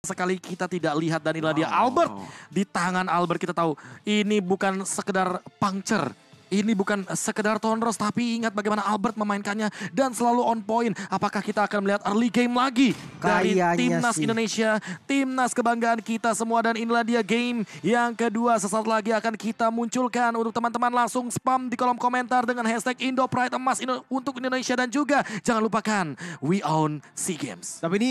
sekali kita tidak lihat dan inilah dia Albert. Di tangan Albert kita tahu ini bukan sekedar puncture. Ini bukan sekedar Tonros, tapi ingat bagaimana Albert memainkannya dan selalu on point. Apakah kita akan melihat early game lagi dari Kayaknya timnas sih. Indonesia, timnas kebanggaan kita semua. Dan inilah dia game yang kedua. Sesaat lagi akan kita munculkan untuk teman-teman, langsung spam di kolom komentar dengan hashtag IndoPride emas untuk Indonesia. Dan juga jangan lupakan we own SEA Games. Tapi ini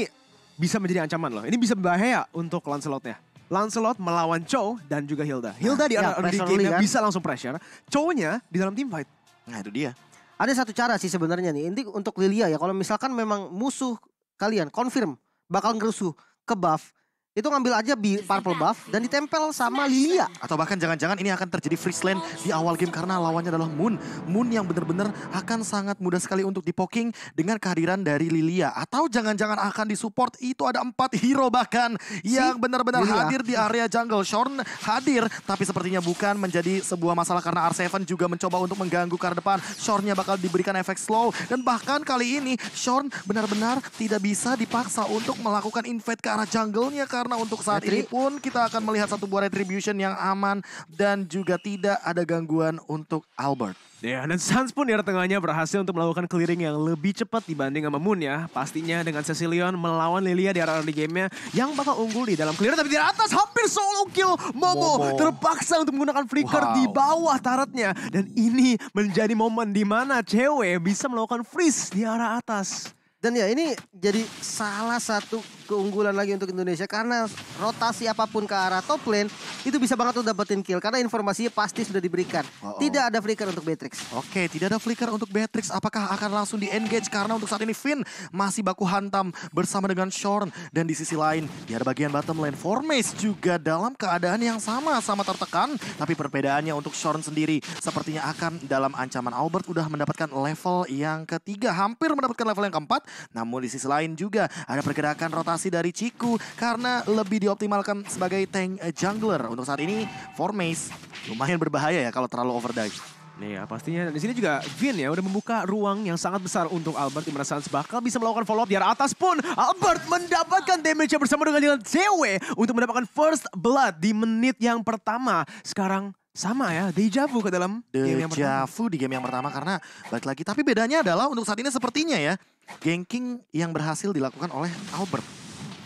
bisa menjadi ancaman loh. Ini bisa berbahaya untuk Lancelotnya. Lancelot melawan Chow dan juga Hilda. Hilda di ya, early pressure game-nya kan. bisa langsung pressure. Chow-nya di dalam team fight. Nah itu dia. Ada satu cara sih sebenarnya nih. Ini untuk Lilia ya. Kalau misalkan memang musuh kalian confirm bakal ngerusuh ke buff, itu ngambil aja purple buff dan ditempel sama Lilia. Atau bahkan jangan-jangan ini akan terjadi freeze lane di awal game karena lawannya adalah Moon. Moon yang benar-benar akan sangat mudah sekali untuk dipoking dengan kehadiran dari Lilia. Atau jangan-jangan akan disupport, itu ada 4 hero bahkan yang benar-benar Lilia. hadir di area jungle. Shorn hadir, tapi sepertinya bukan menjadi sebuah masalah karena R7 juga mencoba untuk mengganggu ke arah depan. Shornnya bakal diberikan efek slow. Dan bahkan kali ini Shorn benar-benar tidak bisa dipaksa untuk melakukan invade ke arah jungle-nya. Karena untuk saat ini pun kita akan melihat satu buah retribution yang aman dan juga tidak ada gangguan untuk Albert. Ya, dan Suns pun di area tengahnya berhasil untuk melakukan clearing yang lebih cepat dibanding sama Moon ya. Pastinya dengan Cecilion melawan Lilia di area early game-nya yang bakal unggul di dalam clear. Tapi di atas hampir solo kill Momo. Terpaksa untuk menggunakan flicker di bawah turretnya. Dan ini menjadi momen di mana cewek bisa melakukan freeze di arah atas. Dan ya ini jadi salah satu keunggulan lagi untuk Indonesia. Karena rotasi apapun ke arah top lane itu bisa banget untuk dapetin kill. Karena informasinya pasti sudah diberikan. Tidak ada flicker untuk Beatrix. Oke, tidak ada flicker untuk Beatrix. Apakah akan langsung di-engage? Karena untuk saat ini Finn masih baku hantam bersama dengan Shorn. Dan di sisi lain, di ada bagian bottom lane, Formace juga dalam keadaan yang sama-sama tertekan. Tapi perbedaannya untuk Shorn sendiri sepertinya akan dalam ancaman. Albert udah mendapatkan level yang ketiga, hampir mendapatkan level yang keempat. Namun di sisi lain juga ada pergerakan rotasi dari Ciku karena lebih dioptimalkan sebagai tank jungler. Untuk saat ini, Formace lumayan berbahaya ya kalau terlalu overdrive. Nih ya pastinya di sini juga Vin ya udah membuka ruang yang sangat besar untuk Albert di mana Suns bakal bisa melakukan follow up di arah atas pun Albert mendapatkan damage-nya bersama dengan CW untuk mendapatkan first blood di menit yang pertama. Sekarang sama ya, deja vu ke dalam game yang pertama. Deja vu di game yang pertama karena balik lagi. Tapi bedanya adalah untuk saat ini sepertinya ya, ganking yang berhasil dilakukan oleh Albert.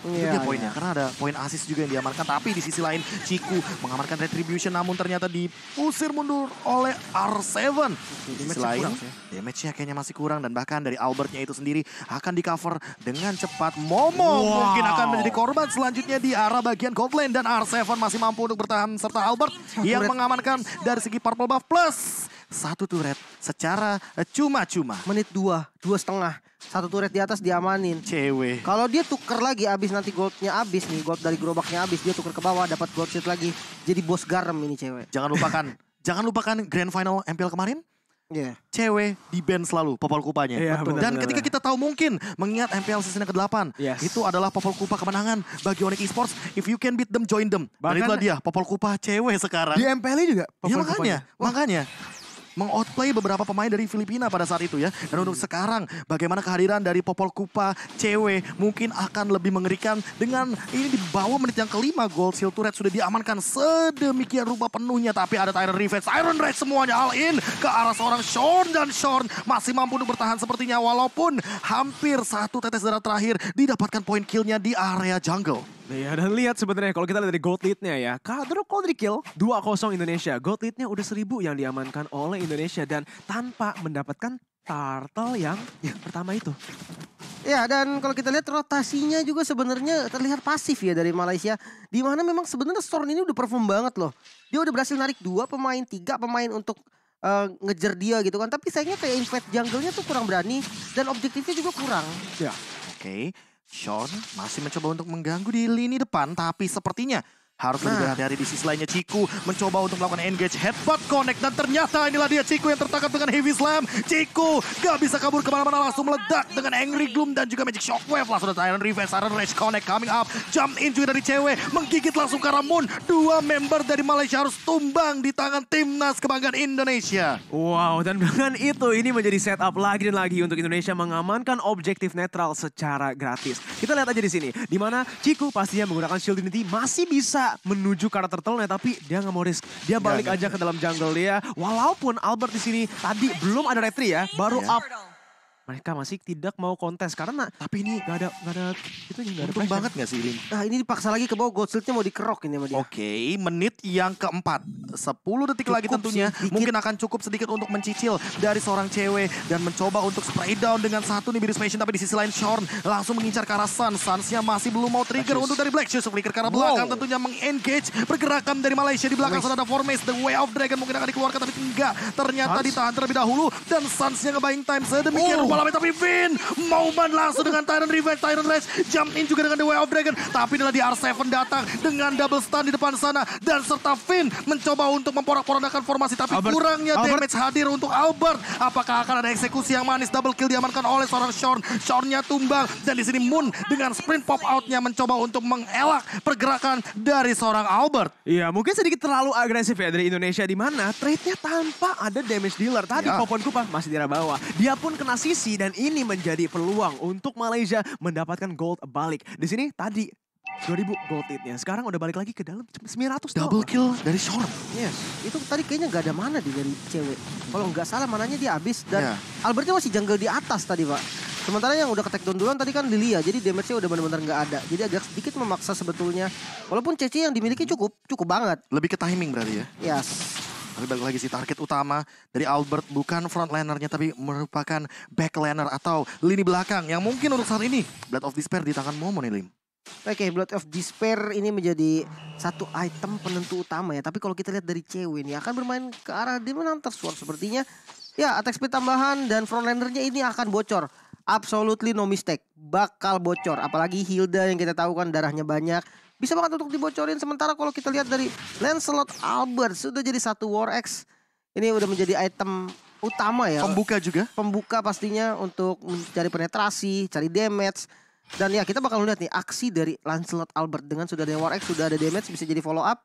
Itu dia poinnya, karena ada poin assist juga yang diamankan. Tapi di sisi lain, Ciku mengamankan retribution namun ternyata diusir mundur oleh R7. Di sisi lain, damage-nya kayaknya masih kurang. Dan bahkan dari Albertnya itu sendiri akan di cover dengan cepat. Momo mungkin akan menjadi korban selanjutnya di arah bagian gold lane. Dan R7 masih mampu untuk bertahan serta Albert yang mengamankan dari segi purple buff plus satu turret secara cuma-cuma. Menit 2,5. Satu turret di atas diamanin. Cewek. Kalau dia tuker lagi abis nanti goldnya abis nih. Gold dari gerobaknya abis. Dia tuker ke bawah dapat gold sheet lagi. Jadi bos garam ini cewek. Jangan lupakan grand final MPL kemarin. Iya. Cewek di ban selalu Popol Kupanya. Iya, betul. Dan benar, ketika kita tahu mungkin mengingat MPL season ke-8 Yes. itu adalah Popol Kupa kemenangan bagi Onyx Esports. If you can beat them, join them. Dan Bahkan itulah dia Popol Kupa cewek sekarang. Di MPL juga. Ya Popol-popolnya. makanya mengoutplay beberapa pemain dari Filipina pada saat itu ya. Dan untuk sekarang bagaimana kehadiran dari Popol Kupa cewek mungkin akan lebih mengerikan dengan ini di bawah menit yang kelima. Gold Shield Turret sudah diamankan sedemikian rupa penuhnya. Tapi ada Tyrant Revenge, Iron Red semuanya all in ke arah seorang Shorn. Dan Shorn masih mampu untuk bertahan sepertinya. Walaupun hampir satu tetes darah terakhir didapatkan poin killnya di area jungle. Ya, dan lihat sebenarnya kalau kita lihat dari gold lead-nya ya. Kadro Coldry Kill 2-0 Indonesia. Gold lead-nya udah 1000 yang diamankan oleh Indonesia. Dan tanpa mendapatkan turtle yang pertama itu. Ya, dan kalau kita lihat rotasinya juga sebenarnya terlihat pasif ya dari Malaysia. Di mana memang sebenarnya Storm ini udah perform banget loh. Dia udah berhasil narik 2 pemain, 3 pemain untuk ngejar dia gitu kan. Tapi sayangnya kayak invade jungle-nya tuh kurang berani. Dan objektifnya juga kurang. Ya. Oke, Shorn masih mencoba untuk mengganggu di lini depan. Tapi sepertinya Harus lebih berhati-hati. Di sisi lainnya Ciku mencoba untuk melakukan engage headbutt connect. Dan ternyata inilah dia Ciku yang tertangkap dengan heavy slam. Ciku gak bisa kabur kemana-mana, langsung meledak dengan Angry Gloom dan juga Magic Shockwave. Langsung ada Tyrant Revenge, Tyrant Rage connect coming up. Jump in juga dari cewek, menggigit langsung ke arah Moon. 2 member dari Malaysia harus tumbang di tangan timnas kebanggaan Indonesia. Wow, dan dengan itu ini menjadi setup lagi dan lagi untuk Indonesia mengamankan objektif netral secara gratis. Kita lihat aja di sini, di mana Ciku pastinya menggunakan Shield Unity masih bisa menuju ke arah turtle-nya, tapi dia nggak mau risk. Dia balik aja ke dalam jungle dia. Walaupun Albert di sini tadi belum ada retry ya, baru up. Mereka masih tidak mau kontes karena Tapi ini nggak ada itu nggak ada untung pressure. banget gak sih Lim? Nah ini dipaksa lagi ke bawah, gold shieldnya mau dikerok ini sama dia. Oke, menit yang keempat. 10 detik lagi Cukup tentunya. sedikit. Mungkin akan cukup sedikit untuk mencicil dari seorang cewek. Dan mencoba untuk spray down dengan satu nih Beerus Passion. Tapi di sisi lain Shorn langsung mengincar ke arah Suns. Sunsnya masih belum mau trigger untuk dari Black Shoes. Flicker ke arah belakang tentunya meng-engage pergerakan dari Malaysia. Di belakang sana ada Formace, The Way of Dragon mungkin akan dikeluarkan. Tapi enggak, ternyata ditahan terlebih dahulu. Dan Sunsnya nge-buying time sedemikian rupa. Tapi Vin Mauman langsung dengan Tyrant Revenge, Tyrant Rage, jump in juga dengan The Way of Dragon. Tapi inilah di R7 datang dengan double stun di depan sana. Dan serta Finn mencoba untuk memporak-porandakan formasi. Tapi kurangnya damage hadir untuk Albert. Apakah akan ada eksekusi yang manis? Double kill diamankan oleh seorang Shorn. Shornnya tumbang. Dan di sini Moon dengan sprint pop outnya mencoba untuk mengelak pergerakan dari seorang Albert. Iya, mungkin sedikit terlalu agresif ya dari Indonesia, di mana trade-nya tanpa ada damage dealer. Tadi Popon Kupa masih di arah bawah. Dia pun kena sisi dan ini menjadi peluang untuk Malaysia mendapatkan gold balik. Di sini tadi 2000 gold hitnya. Sekarang udah balik lagi ke dalam 900 Double kill dari Shorn. Yes, itu tadi kayaknya nggak ada mana dari cewek. Kalau nggak salah mananya dia habis dan Albertnya masih jungle di atas tadi Pak. Sementara yang udah ke take down duluan tadi kan Lilia, jadi damage-nya udah benar-benar nggak ada. Jadi agak sedikit memaksa sebetulnya. Walaupun CC yang dimiliki cukup banget. Lebih ke timing berarti ya. Yes. Tapi balik lagi sih target utama dari Albert bukan frontlanernya tapi merupakan backlaner atau lini belakang yang mungkin untuk saat ini Blood of Despair di tangan Momo nih Lim. Oke, Blood of Despair ini menjadi satu item penentu utama ya. Tapi kalau kita lihat dari cewek ini akan bermain ke arah Demon Hunter Sword sepertinya. Ya, attack speed tambahan dan frontlanernya ini akan bocor. Absolutely no mistake, bakal bocor. Apalagi Hilda yang kita tahu kan darahnya banyak. Bisa banget untuk dibocorin. Sementara kalau kita lihat dari Lancelot Albert sudah jadi satu War X. Ini udah menjadi item utama ya. Pembuka juga. Pembuka pastinya untuk mencari penetrasi, cari damage. Dan ya kita bakal lihat nih aksi dari Lancelot Albert. Dengan sudah ada War X, sudah ada damage, bisa jadi follow up.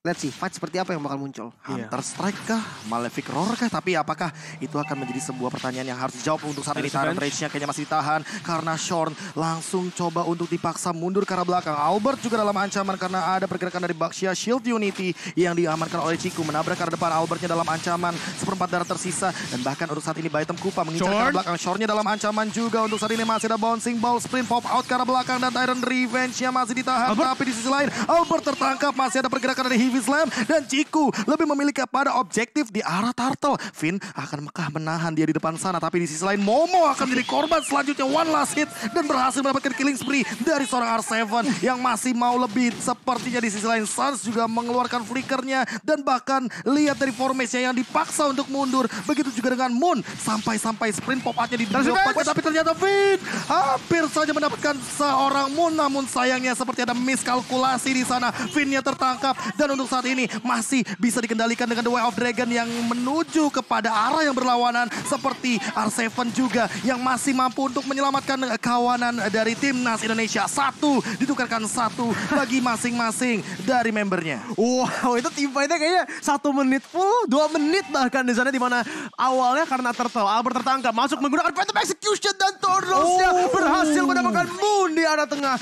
Let's see, fight seperti apa yang bakal muncul. Hunter Strike kah? Malefic Roar kah? Tapi apakah itu akan menjadi sebuah pertanyaan yang harus dijawab untuk saat ini. Tyrant Rage-nya kayaknya masih ditahan. Karena Shorn langsung coba untuk dipaksa mundur ke arah belakang. Albert juga dalam ancaman karena ada pergerakan dari Baxia Shield Unity yang diamankan oleh Ciku. Menabrak ke arah depan, Albertnya dalam ancaman. Seperempat darah tersisa. Dan bahkan untuk saat ini Baitem Kupa mengincar ke arah belakang. Shorn-nya dalam ancaman juga. Untuk saat ini masih ada bouncing ball, sprint pop out ke arah belakang. Dan Tyrant Revenge-nya masih ditahan. Tapi di sisi lain, Albert tertangkap. Masih ada pergerakan dari Heavy Slam dan Ciku lebih memiliki pada objektif di arah Turtle. Finn akan menahan dia di depan sana, tapi di sisi lain Momo akan menjadi korban selanjutnya. One last hit dan berhasil mendapatkan killing spree dari seorang R7 yang masih mau lebih. Sepertinya di sisi lain Suns juga mengeluarkan flickernya dan bahkan lihat dari formasinya yang dipaksa untuk mundur. Begitu juga dengan Moon sampai sprint pop out-nya di depannya, tapi ternyata Finn hampir saja mendapatkan seorang Moon, namun sayangnya seperti ada miskalkulasi di sana. Finn-nya tertangkap dan untuk saat ini masih bisa dikendalikan dengan The Way of Dragon yang menuju kepada arah yang berlawanan. Seperti R7 juga yang masih mampu untuk menyelamatkan kawanan dari timnas Indonesia. Satu ditukarkan satu bagi masing-masing dari membernya. Wow, itu tim fight-nya kayaknya 1 menit full, 2 menit bahkan di sana, di mana awalnya karena Turtle Albert tertangkap masuk menggunakan Phantom Execution dan Tornosnya berhasil mendapatkan Moon di arah tengah.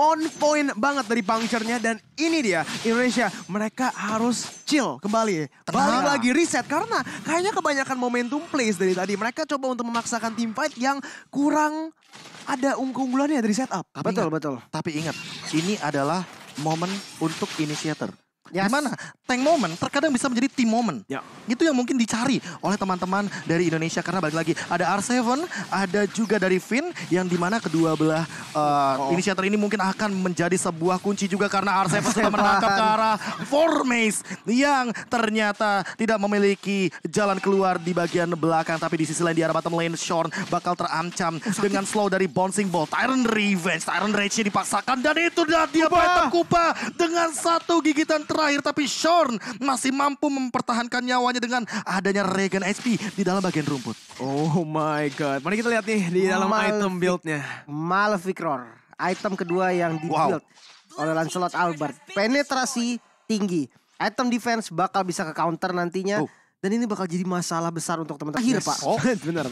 On point banget dari puncture-nya dan ini dia Indonesia, mereka harus chill kembali, balik lagi reset karena kayaknya kebanyakan momentum plays dari tadi. Mereka coba untuk memaksakan team fight yang kurang ada keunggulannya dari setup. Betul. Tapi ingat, ini adalah momen untuk initiator. Yes. Dimana tank moment terkadang bisa menjadi team moment. Ya. Itu yang mungkin dicari oleh teman-teman dari Indonesia. Karena balik lagi ada R7, ada juga dari Finn. Yang dimana kedua belah inisiator ini mungkin akan menjadi sebuah kunci juga. Karena R7 sudah menangkap ke arah Formace. Yang ternyata tidak memiliki jalan keluar di bagian belakang. Tapi di sisi lain di arah bottom lane Shorn bakal terancam dengan slow dari Bouncing Ball. Tyrant Revenge, Tyrant Rage-nya dipaksakan. Dan itu dia Python Kupa dengan satu gigitan terakhir. Tapi Shorn masih mampu mempertahankan nyawanya dengan adanya Regen HP di dalam bagian rumput. Oh my god. Mari kita lihat nih di dalam item build-nya. Malefic Roar. Item kedua yang di-build oleh Lancelot Albert. Penetrasi tinggi. Item defense bakal bisa ke counter nantinya. Dan ini bakal jadi masalah besar untuk teman-teman. Akhir Pak. Oh, benar.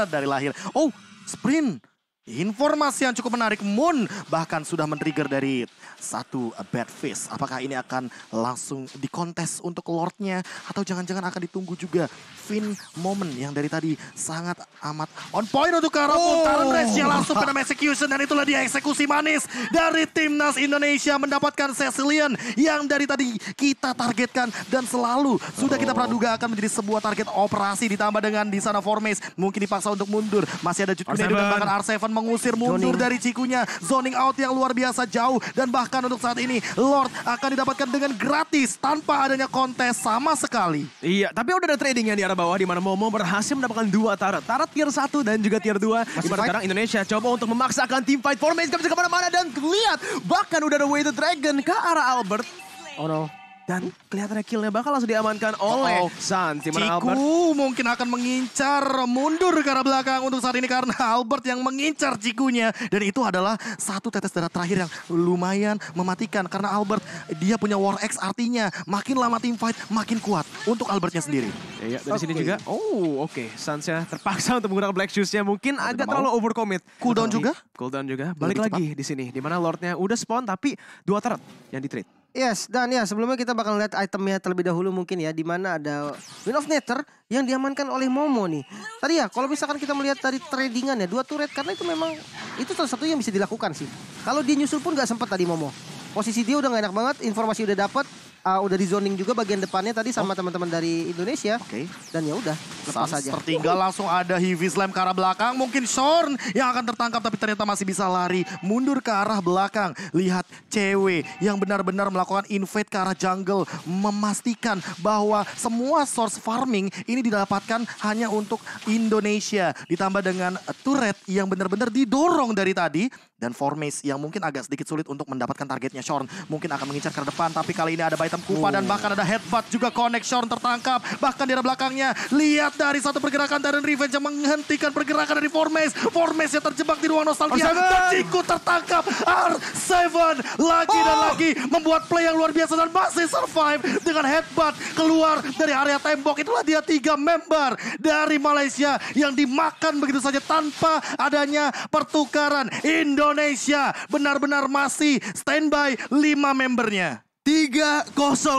Dari lahir. Oh, sprint. Informasi yang cukup menarik. Moon bahkan sudah men-trigger dari satu bad face. Apakah ini akan langsung dikontes untuk Lordnya? Atau jangan-jangan akan ditunggu juga Finn moment yang dari tadi sangat amat on point untuk ke arah Tyrant Rage-nya langsung kena execution. Dan itulah dia eksekusi manis dari Timnas Indonesia mendapatkan Cecilion yang dari tadi kita targetkan. Dan selalu sudah kita praduga akan menjadi sebuah target operasi. Ditambah dengan di sana Formace mungkin dipaksa untuk mundur. Masih ada Jutkunedo dan bahkan R7 mengusir mundur dari Cikunya. Zoning out yang luar biasa jauh. Dan bahkan untuk saat ini Lord akan didapatkan dengan gratis tanpa adanya kontes sama sekali. Iya, tapi udah ada trading yang di arah bawah di mana Momo berhasil mendapatkan 2 turret. Turret tier 1 dan juga tier 2. Di mana sekarang Indonesia coba untuk memaksakan team fight Formace gak bisa kemana-mana dan lihat bahkan udah ada Weighted Dragon ke arah Albert. Oh no. Dan kelihatannya killnya bakal langsung diamankan oleh Sans. Di mana Albert Ciku mungkin akan mengincar mundur ke arah belakang untuk saat ini karena Albert yang mengincar Cikunya. Dan itu adalah satu tetes darah terakhir yang lumayan mematikan. Karena Albert dia punya War X artinya makin lama team fight makin kuat untuk Albertnya sendiri. Iya, dari sini juga. Oh, oke. Sansnya terpaksa untuk menggunakan Black Shoes-nya. Mungkin agak terlalu overcommit. Cooldown juga? Cooldown juga. Balik lagi di sini. Di mana Lordnya udah spawn tapi 2 turret yang di-trade. Yes, dan ya sebelumnya kita bakal lihat itemnya terlebih dahulu mungkin ya. Di mana ada Wind of Nether yang diamankan oleh Momo nih. Tadi ya kalau misalkan kita melihat dari tradingan ya 2 turret. Karena itu memang itu salah satu yang bisa dilakukan sih. Kalau dia nyusul pun gak sempat tadi Momo. Posisi dia udah gak enak banget, informasi udah dapat. Udah di zoning juga bagian depannya tadi sama teman-teman dari Indonesia. Oke. Dan ya udah lepas Sans aja. tertinggal langsung ada Heavy Slam ke arah belakang. Mungkin Shorn yang akan tertangkap tapi ternyata masih bisa lari mundur ke arah belakang. Lihat cewek yang benar-benar melakukan invade ke arah jungle. Memastikan bahwa semua source farming ini didapatkan hanya untuk Indonesia. Ditambah dengan turret yang benar-benar didorong dari tadi. Dan Formace yang mungkin agak sedikit sulit untuk mendapatkan targetnya. Shorn mungkin akan mengincar ke depan. Tapi kali ini ada item Kupa dan bahkan ada headbutt juga connect. Shorn tertangkap. Bahkan di arah belakangnya. Lihat dari satu pergerakan Tyrant Revenge yang menghentikan pergerakan dari Formace. Formace yang terjebak di ruang nostalgia. Dan Ciku tertangkap. R7 lagi dan lagi membuat play yang luar biasa dan masih survive dengan headbutt keluar dari area tembok. Itulah dia 3 member dari Malaysia yang dimakan begitu saja tanpa adanya pertukaran. Indonesia benar-benar masih standby 5 membernya. 3-0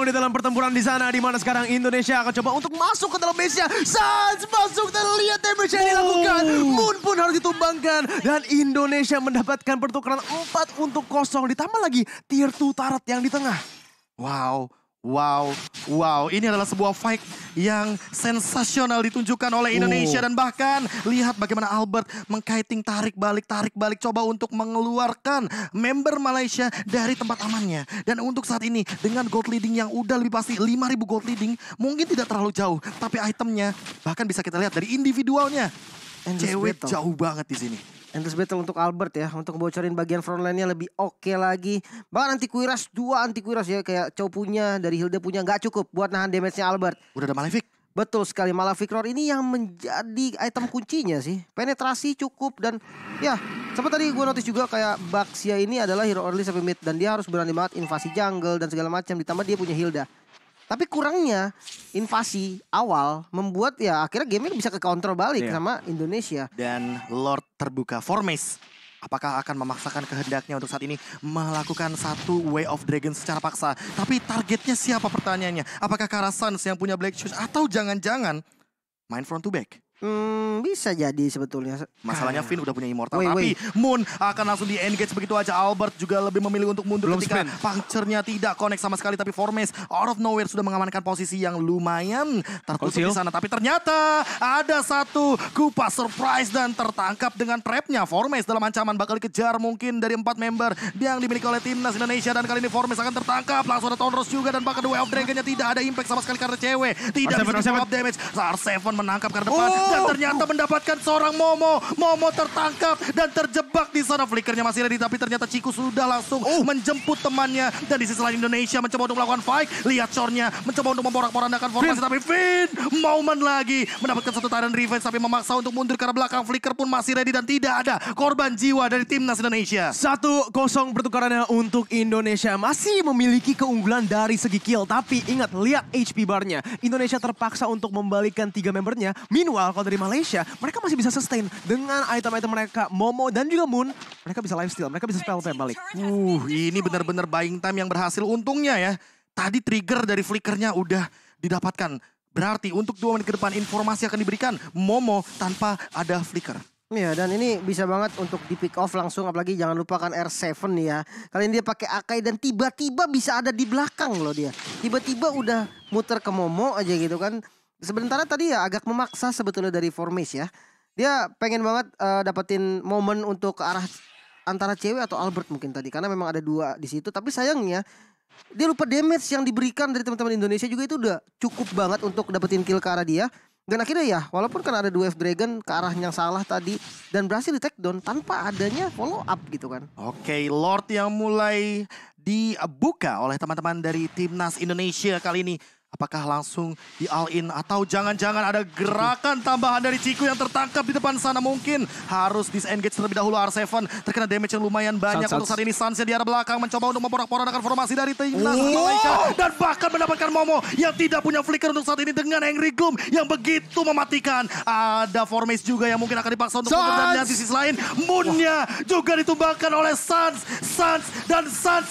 di dalam pertempuran di sana, di mana sekarang Indonesia akan coba untuk masuk ke dalam base-nya. Sans masuk dan lihat damage yang dilakukan. Moon pun harus ditumbangkan dan Indonesia mendapatkan pertukaran 4-0 ditambah lagi tier 2 turret yang di tengah. Wow, ini adalah sebuah fight yang sensasional ditunjukkan oleh Indonesia. Dan bahkan lihat bagaimana Albert mengkiting tarik balik coba untuk mengeluarkan member Malaysia dari tempat amannya. Dan untuk saat ini dengan gold leading yang udah lebih pasti 5.000 gold leading mungkin tidak terlalu jauh. Tapi itemnya bahkan bisa kita lihat dari individualnya. Cewek jauh banget di sini. Endless battle untuk Albert ya. Untuk bocorin bagian frontline-nya lebih oke lagi. Bahkan anti-Kuiras 2 anti-Kuiras ya. Kayak Chow punya, dari Hilda punya. Gak cukup buat nahan damage-nya Albert. Udah ada Malefic. Betul sekali. Malefic Roar ini yang menjadi item kuncinya sih. Penetrasi cukup dan ya. Seperti tadi gue notice juga kayak Baxia ini adalah hero early sampai mid. Dan dia harus berani banget invasi jungle dan segala macam. Ditambah dia punya Hilda. Tapi kurangnya invasi awal membuat ya akhirnya game ini bisa ke counter balik sama Indonesia. Dan Lord terbuka Formace. Apakah akan memaksakan kehendaknya untuk saat ini melakukan satu Way of Dragon secara paksa. Tapi targetnya siapa pertanyaannya? Apakah Karasans yang punya Black Shoes atau jangan-jangan main front to back? Bisa jadi sebetulnya. Masalahnya Finn udah punya Immortal, Wait. tapi Moon akan langsung di-engage begitu aja. Albert juga lebih memilih untuk mundur Belum ketika sprint. puncture-nya tidak connect sama sekali. Tapi Formes out of nowhere sudah mengamankan posisi yang lumayan tertutup Konsil. di sana. Tapi ternyata ada satu Kupas surprise dan tertangkap dengan trapnya. Formes dalam ancaman bakal dikejar mungkin dari 4 member yang dimiliki oleh timnas Indonesia. Dan kali ini Formes akan tertangkap. Langsung ada Tonros juga dan bahkan The Way of Dragon-nya tidak ada impact sama sekali karena cewek. Tidak R7, bisa R7. di damage. R7 menangkap ke depan dan ternyata mendapatkan seorang Momo. Momo tertangkap dan terjebak di sana. Flickernya masih ready tapi ternyata Ciku sudah langsung menjemput temannya. Dan di sisi lain Indonesia mencoba untuk melakukan fight. Lihat Shornya mencoba untuk memporak-porandakan formasi tapi Finn momen lagi mendapatkan satu Tyrant Revenge tapi memaksa untuk mundur karena belakang. Flicker pun masih ready dan tidak ada korban jiwa dari timnas Indonesia. 1-0 pertukarannya untuk Indonesia. Masih memiliki keunggulan dari segi kill. Tapi ingat, lihat HP barnya. Indonesia terpaksa untuk membalikan 3 membernya. Meanwhile, kalau dari Malaysia, mereka masih bisa sustain dengan item-item mereka. Momo dan juga Moon, mereka bisa lifesteal. Mereka bisa spell time balik. Ini benar-benar buying time yang berhasil. Untungnya ya, tadi trigger dari flickernya udah didapatkan. Berarti untuk 2 menit ke depan informasi akan diberikan Momo tanpa ada flicker. Iya, dan ini bisa banget untuk di pick off langsung, apalagi jangan lupakan R7 nih ya. Kali ini dia pakai Akai dan tiba-tiba bisa ada di belakang loh dia. Tiba-tiba udah muter ke Momo aja gitu kan. Sebenarnya tadi ya agak memaksa sebetulnya dari Formes ya. Dia pengen banget dapetin momen untuk ke arah antara cewek atau Albert mungkin tadi. Karena memang ada 2 di situ. Tapi sayangnya dia lupa damage yang diberikan dari teman-teman Indonesia juga itu udah cukup banget untuk dapetin kill ke arah dia. Dan akhirnya ya, walaupun kan ada 2 F-Dragon ke arah yang salah tadi dan berhasil di take down tanpa adanya follow up gitu kan. Oke, Lord yang mulai dibuka oleh teman-teman dari timnas Indonesia kali ini. Apakah langsung di all in atau jangan-jangan ada gerakan tambahan dari Ciku yang tertangkap di depan sana. Mungkin harus disengage terlebih dahulu. R7 terkena damage yang lumayan banyak untuk saat ini. Sans di arah belakang mencoba untuk memporak-porandakan formasi dari timnas Malaysia. Dan bahkan mendapatkan Momo yang tidak punya flicker untuk saat ini dengan Angry Gloom yang begitu mematikan. Ada Formes juga yang mungkin akan dipaksa untuk mundur. Dan di sisi lain Moonnya juga ditumbangkan oleh Sans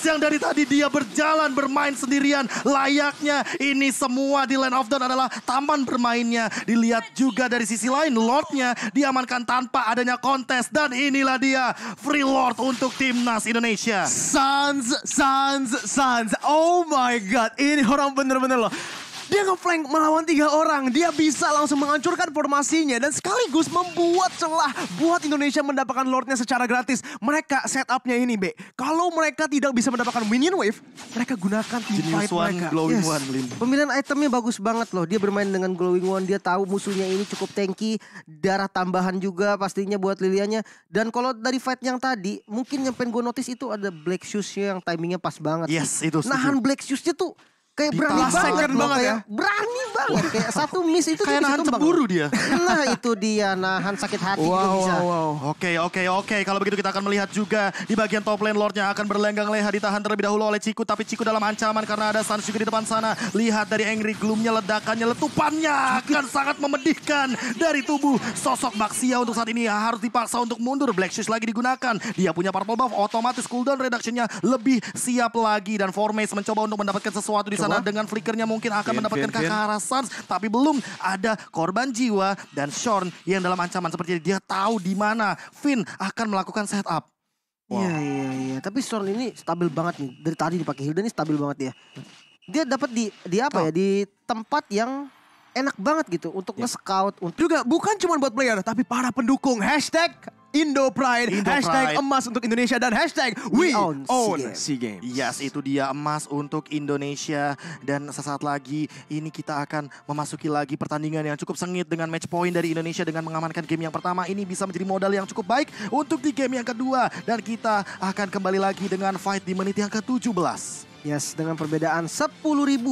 yang dari tadi dia berjalan bermain sendirian. Layaknya ini semua di Land of Dawn adalah taman bermainnya. Dilihat juga dari sisi lain, Lordnya diamankan tanpa adanya kontes. Dan inilah dia, Free Lord untuk timnas Indonesia. Sans. Oh my god, ini orang bener-bener loh. Dia ngeflank melawan 3 orang. Dia bisa langsung menghancurkan formasinya. Dan sekaligus membuat celah buat Indonesia mendapatkan Lordnya secara gratis. Mereka setupnya ini, Be. Kalau mereka tidak bisa mendapatkan minion wave, mereka gunakan team fight mereka. Glowing One, Lin. Pemilihan itemnya bagus banget loh. Dia bermain dengan Glowing One. Dia tahu musuhnya ini cukup tanky. Darah tambahan juga pastinya buat Lilianya. Dan kalau dari fight yang tadi, mungkin yang pengen gue notice itu ada Black Shoes-nya yang timingnya pas banget. Yes, itu setuju. Nahan Black Shoes-nya tuh kayak berani Ditahan. banget Second loh, banget kayak berani banget. Kayak satu miss itu Kayak dia bisa nahan tumbang cemburu loh. dia. Nah itu dia, nahan sakit hati juga bisa. Oke. Kalau begitu kita akan melihat juga di bagian top lane Lordnya akan berlenggang leha ditahan terlebih dahulu oleh Ciku. Tapi Ciku dalam ancaman karena ada Sans juga di depan sana. Lihat dari Angry Gloom-nya, ledakannya, letupannya akan sangat memedihkan dari tubuh sosok Baxia untuk saat ini. Harus dipaksa untuk mundur. Black Shoes lagi digunakan. Dia punya purple buff, otomatis cooldown reduction-nya lebih siap lagi. Dan Formes mencoba untuk mendapatkan sesuatu di sana dengan flickernya. Mungkin akan mendapatkan ke arah Sans, tapi belum ada korban jiwa. Dan Shorn yang dalam ancaman seperti dia tahu di mana Finn akan melakukan setup. Iya. Tapi Storm ini stabil banget nih. Dari tadi dipakai Hilda ini stabil banget ya. Dia dapat di apa ya? Di tempat yang enak banget gitu untuk nge-scout. Juga bukan cuma buat player, tapi para pendukung. Hashtag Indo Pride, hashtag emas untuk Indonesia, dan hashtag We Own SEA Games. Yes, itu dia emas untuk Indonesia. Dan sesaat lagi ini kita akan memasuki lagi pertandingan yang cukup sengit dengan match point dari Indonesia dengan mengamankan game yang pertama. Ini bisa menjadi modal yang cukup baik untuk di game yang kedua. Dan kita akan kembali lagi dengan fight di menit yang ke-17. Yes, dengan perbedaan 10.000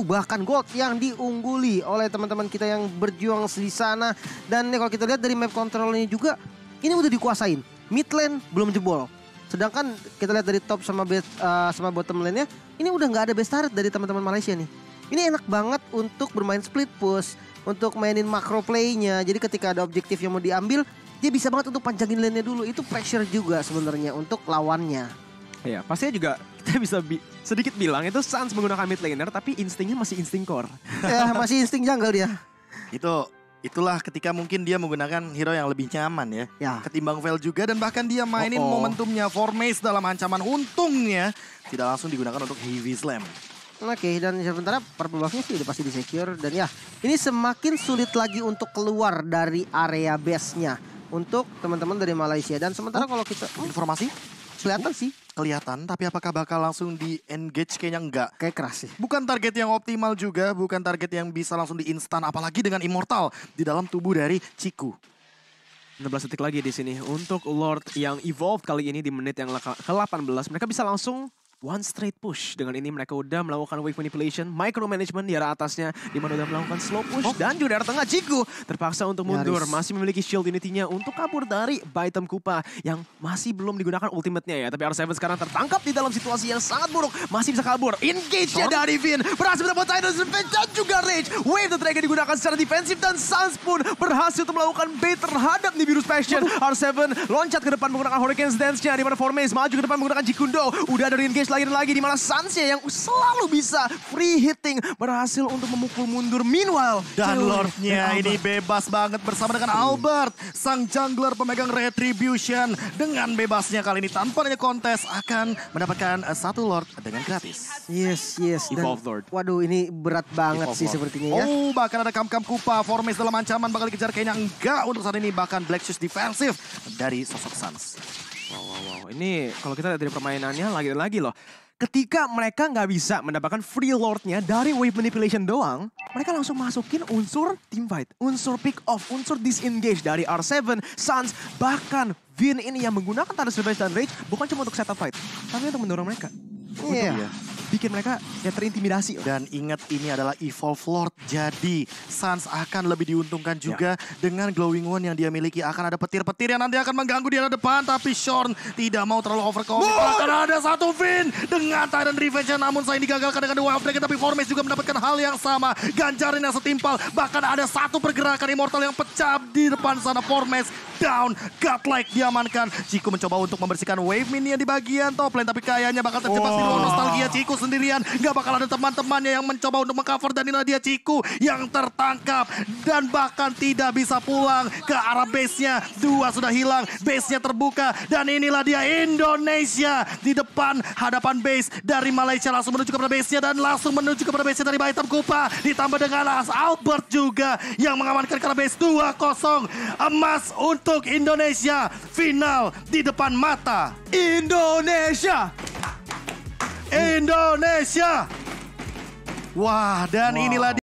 bahkan gold yang diungguli oleh teman-teman kita yang berjuang di sana. Dan kalau kita lihat dari map control ini juga, ini udah dikuasain. Mid lane belum jebol. Sedangkan kita lihat dari top sama bottom lane-nya, ini udah nggak ada best turret dari teman-teman Malaysia nih. Ini enak banget untuk bermain split push, untuk mainin macro play-nya. Jadi ketika ada objektif yang mau diambil, dia bisa banget untuk panjangin lane-nya dulu. Itu pressure juga sebenarnya untuk lawannya. Ya, pastinya juga kita bisa sedikit bilang itu Sans menggunakan mid laner, tapi instingnya masih insting core. Ya, masih insting jungle dia. Itu Itulah ketika mungkin dia menggunakan hero yang lebih nyaman ya. Ya. Ketimbang Veil juga dan bahkan dia mainin momentumnya Formace dalam ancaman, untungnya tidak langsung digunakan untuk Heavy Slam. Oke, dan sementara purple buff-nya sih udah pasti di-secure. Dan ya, ini semakin sulit lagi untuk keluar dari area base-nya. Untuk teman-teman dari Malaysia. Dan sementara kalau kita... Informasi? Kelihatan sih. Kelihatan, tapi apakah bakal langsung di-engage? Kayaknya enggak. Kayak keras sih. Bukan target yang optimal juga, bukan target yang bisa langsung di-instan. Apalagi dengan Immortal di dalam tubuh dari Ciku. 16 detik lagi di sini. Untuk Lord yang evolved kali ini di menit yang ke-18. Mereka bisa langsung one straight push. Dengan ini mereka udah melakukan wave manipulation, micromanagement di arah atasnya. Di mana udah melakukan slow push. Dan juga di arah tengah Ciku terpaksa untuk mundur. Masih memiliki shield unity-nya untuk kabur dari Baitem Kupa. Yang masih belum digunakan ultimate-nya ya. Tapi R7 sekarang tertangkap di dalam situasi yang sangat buruk. Masih bisa kabur. Engage-nya dari Vin. Berhasil mendapatkan Tidal's Revenge dan juga Rage. Wave the Dragon digunakan secara defensif. Dan Suns pun berhasil untuk melakukan bait terhadap Nibiru's Passion. R7 loncat ke depan menggunakan Hurricane's Dance-nya. Di mana Formace maju ke depan menggunakan Jikundo. Udah ada engage lagi di mana Sansya yang selalu bisa free hitting berhasil untuk memukul mundur. Meanwhile dan Lordnya ini bebas banget bersama dengan Albert, sang jungler pemegang Retribution. Dengan bebasnya kali ini tanpa adanya kontes akan mendapatkan satu Lord dengan gratis. Yes. Dan, Evolve Lord. waduh, ini berat banget sih sepertinya ya. Oh, bahkan ada Kam Kupa, Formace dalam ancaman bakal dikejar, kayaknya enggak untuk saat ini. Bahkan Black Shoes defensif dari sosok Suns. Wow. Ini kalau kita lihat dari permainannya lagi-lagi loh. Ketika mereka nggak bisa mendapatkan free lord-nya dari wave manipulation doang, mereka langsung masukin unsur teamfight, unsur pick off, unsur disengage dari R7, Suns, bahkan Vin ini yang menggunakan Tidal's Revenge dan Rage bukan cuma untuk setup fight, tapi untuk mendorong mereka. Iya. Bikin mereka ya terintimidasi. Dan ingat ini adalah Evolve Lord. Jadi Suns akan lebih diuntungkan juga dengan Glowing One yang dia miliki. Akan ada petir-petir yang nanti akan mengganggu di arah depan. Tapi Shorn tidak mau terlalu overcommit. Akan ada satu Vin dengan Titan Revenge. Namun sayang digagalkan dengan The Wild Dragon. Tapi Formace juga mendapatkan hal yang sama. Ganjarin yang setimpal. Bahkan ada satu pergerakan Immortal yang pecah di depan sana. Formace down. Godlike diamankan. Ciku mencoba untuk membersihkan wave minion di bagian top lane. Tapi kayaknya bakal terjebak di ruang nostalgia. Ciku sendirian, gak bakal ada teman-temannya yang mencoba untuk mengcover, dan inilah dia Ciku yang tertangkap dan bahkan tidak bisa pulang ke arah base-nya. Dua sudah hilang, base-nya terbuka, dan inilah dia Indonesia di depan hadapan base dari Malaysia, langsung menuju kepada base-nya dan langsung menuju kepada base-nya dari Baitem Kupa, ditambah dengan Albert juga yang mengamankan ke arah base. 2-0 emas untuk Indonesia, final di depan mata Indonesia. Wah, dan inilah